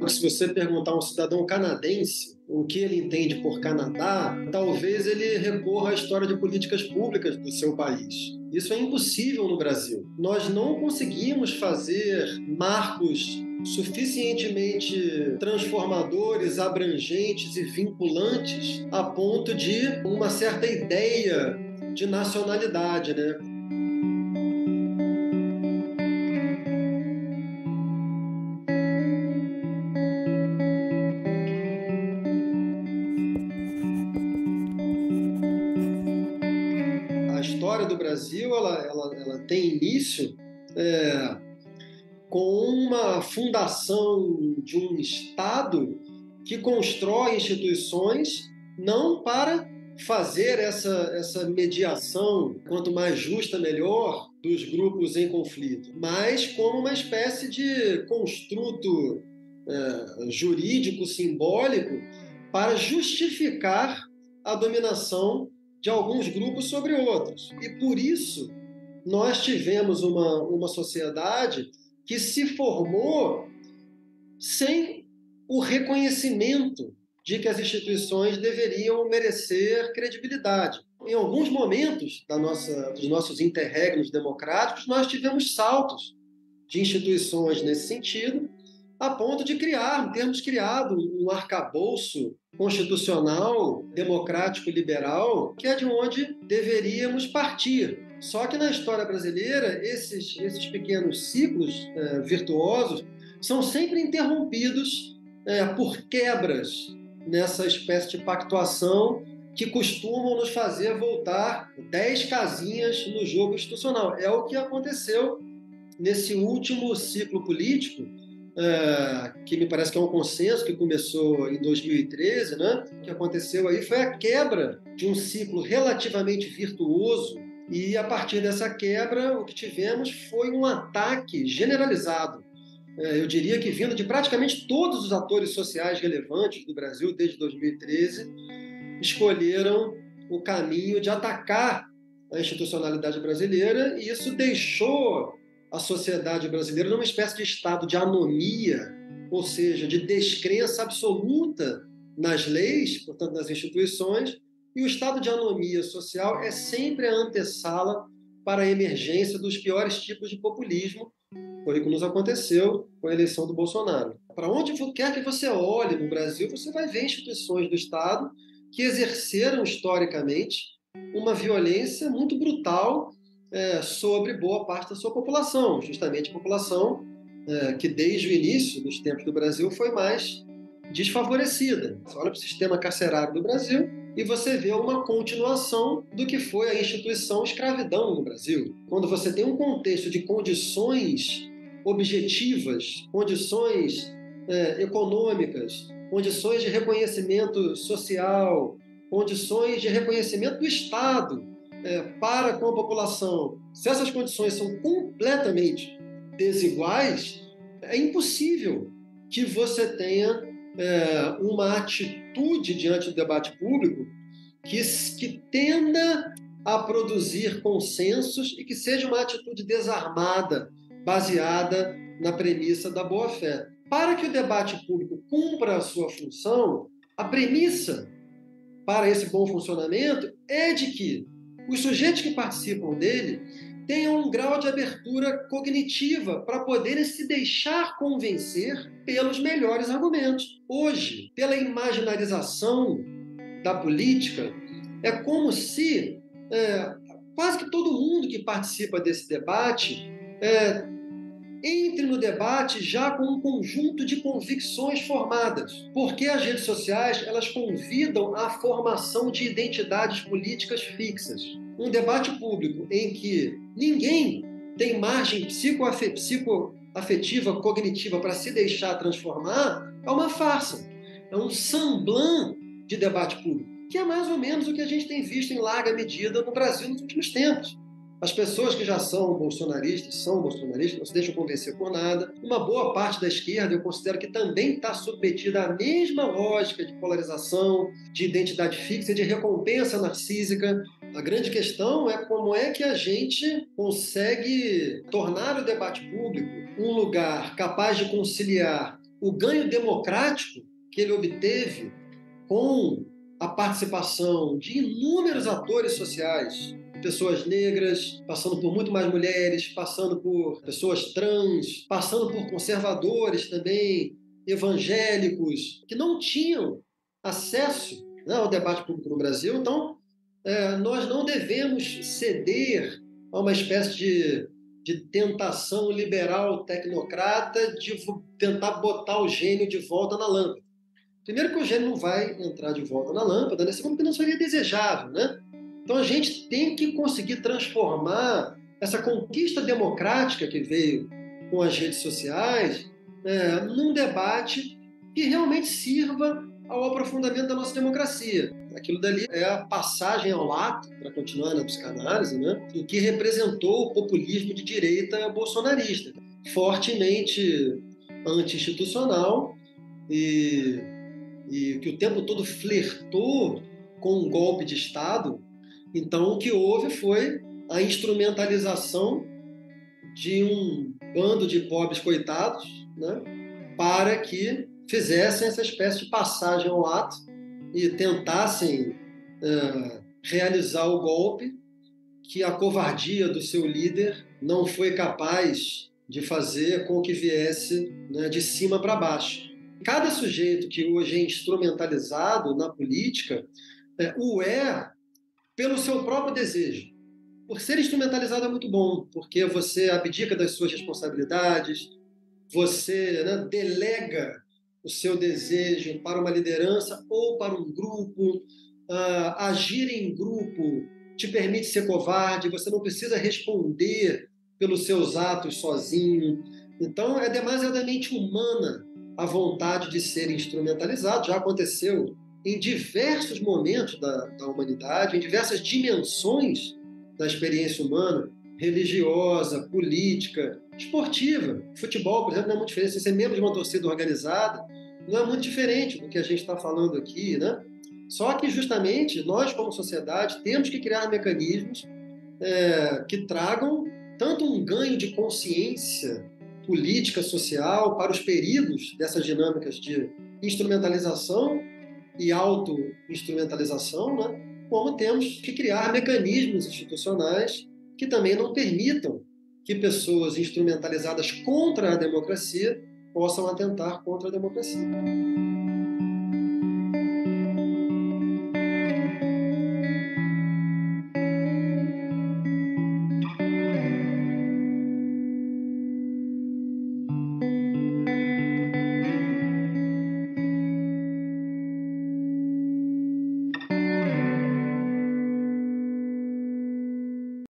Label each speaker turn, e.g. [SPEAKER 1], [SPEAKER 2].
[SPEAKER 1] Se você perguntar a um cidadão canadense o que ele entende por Canadá, talvez ele recorra à história de políticas públicas do seu país. Isso é impossível no Brasil. Nós não conseguimos fazer marcos suficientemente transformadores, abrangentes e vinculantes a ponto de uma certa ideia de nacionalidade, né? A história do Brasil ela tem início com uma fundação de um Estado que constrói instituições não para fazer essa mediação, quanto mais justa, melhor, dos grupos em conflito, mas como uma espécie de construto jurídico, simbólico, para justificar a dominação de alguns grupos sobre outros. E por isso nós tivemos uma sociedade que se formou sem o reconhecimento de que as instituições deveriam merecer credibilidade. Em alguns momentos dos nossos interregnos democráticos, nós tivemos saltos de instituições nesse sentido, a ponto de termos criado um arcabouço constitucional, democrático e liberal, que é de onde deveríamos partir. Só que na história brasileira, esses pequenos ciclos virtuosos são sempre interrompidos por quebras nessa espécie de pactuação que costumam nos fazer voltar 10 casinhas no jogo institucional. É o que aconteceu nesse último ciclo político, que me parece que é um consenso, que começou em 2013, né? O que aconteceu aí foi a quebra de um ciclo relativamente virtuoso e, a partir dessa quebra, o que tivemos foi um ataque generalizado. Eu diria que vindo de praticamente todos os atores sociais relevantes do Brasil desde 2013, escolheram o caminho de atacar a institucionalidade brasileira, e isso deixou a sociedade brasileira numa espécie de estado de anomia, ou seja, de descrença absoluta nas leis, portanto, nas instituições, e o estado de anomia social é sempre a antessala para a emergência dos piores tipos de populismo. Foi o que nos aconteceu com a eleição do Bolsonaro. Para onde quer que você olhe no Brasil, você vai ver instituições do Estado que exerceram historicamente uma violência muito brutal sobre boa parte da sua população, justamente a população que desde o início dos tempos do Brasil foi mais desfavorecida. Você olha para o sistema carcerário do Brasil e você vê uma continuação do que foi a instituição escravidão no Brasil. Quando você tem um contexto de condições objetivas, condições econômicas, condições de reconhecimento social, condições de reconhecimento do Estado para com a população, se essas condições são completamente desiguais, é impossível que você tenha uma atitude diante do debate público que tenda a produzir consensos e que seja uma atitude desarmada, baseada na premissa da boa-fé. Para que o debate público cumpra a sua função, a premissa para esse bom funcionamento é de que os sujeitos que participam dele tenham um grau de abertura cognitiva para poderem se deixar convencer pelos melhores argumentos. Hoje, pela imaginarização da política, é como se quase que todo mundo que participa desse debate entre no debate já com um conjunto de convicções formadas, porque as redes sociais elas convidam à formação de identidades políticas fixas. Um debate público em que ninguém tem margem psicoafetiva, cognitiva para se deixar transformar, é uma farsa. É um semblant de debate público, que é mais ou menos o que a gente tem visto em larga medida no Brasil nos últimos tempos. As pessoas que já são bolsonaristas, não se deixam convencer por nada. Uma boa parte da esquerda, eu considero que também está submetida à mesma lógica de polarização, de identidade fixa, de recompensa narcísica. A grande questão é como é que a gente consegue tornar o debate público um lugar capaz de conciliar o ganho democrático que ele obteve com a participação de inúmeros atores sociais, pessoas negras, passando por muito mais mulheres, passando por pessoas trans, passando por conservadores também, evangélicos, que não tinham acesso, né, ao debate público no Brasil. Então, nós não devemos ceder a uma espécie de tentação liberal tecnocrata de tentar botar o gênio de volta na lâmpada. Primeiro que o gênio não vai entrar de volta na lâmpada, né? Segundo que não seria desejável, né? Então a gente tem que conseguir transformar essa conquista democrática que veio com as redes sociais num debate que realmente sirva ao aprofundamento da nossa democracia. Aquilo dali é a passagem ao lado, para continuar na psicanálise, né? O que representou o populismo de direita bolsonarista, fortemente anti-institucional e que o tempo todo flertou com um golpe de Estado. Então, o que houve foi a instrumentalização de um bando de pobres coitados, né, para que fizessem essa espécie de passagem ao ato e tentassem realizar o golpe que a covardia do seu líder não foi capaz de fazer com que viesse, né, de cima para baixo. Cada sujeito que hoje é instrumentalizado na política o é pelo seu próprio desejo. Por ser instrumentalizado é muito bom, porque você abdica das suas responsabilidades, você, né, delega o seu desejo para uma liderança ou para um grupo. Agir em grupo te permite ser covarde, você não precisa responder pelos seus atos sozinho. Então, é demasiadamente humana a vontade de ser instrumentalizado. Já aconteceu em diversos momentos da humanidade, em diversas dimensões da experiência humana, religiosa, política, esportiva. Futebol, por exemplo, não é muito diferente. Se você é membro de uma torcida organizada, não é muito diferente do que a gente está falando aqui, né? Só que, justamente, nós, como sociedade, temos que criar mecanismos que tragam tanto um ganho de consciência política, social, para os perigos dessas dinâmicas de instrumentalização e auto-instrumentalização, né? Como temos que criar mecanismos institucionais que também não permitam que pessoas instrumentalizadas contra a democracia possam atentar contra a democracia.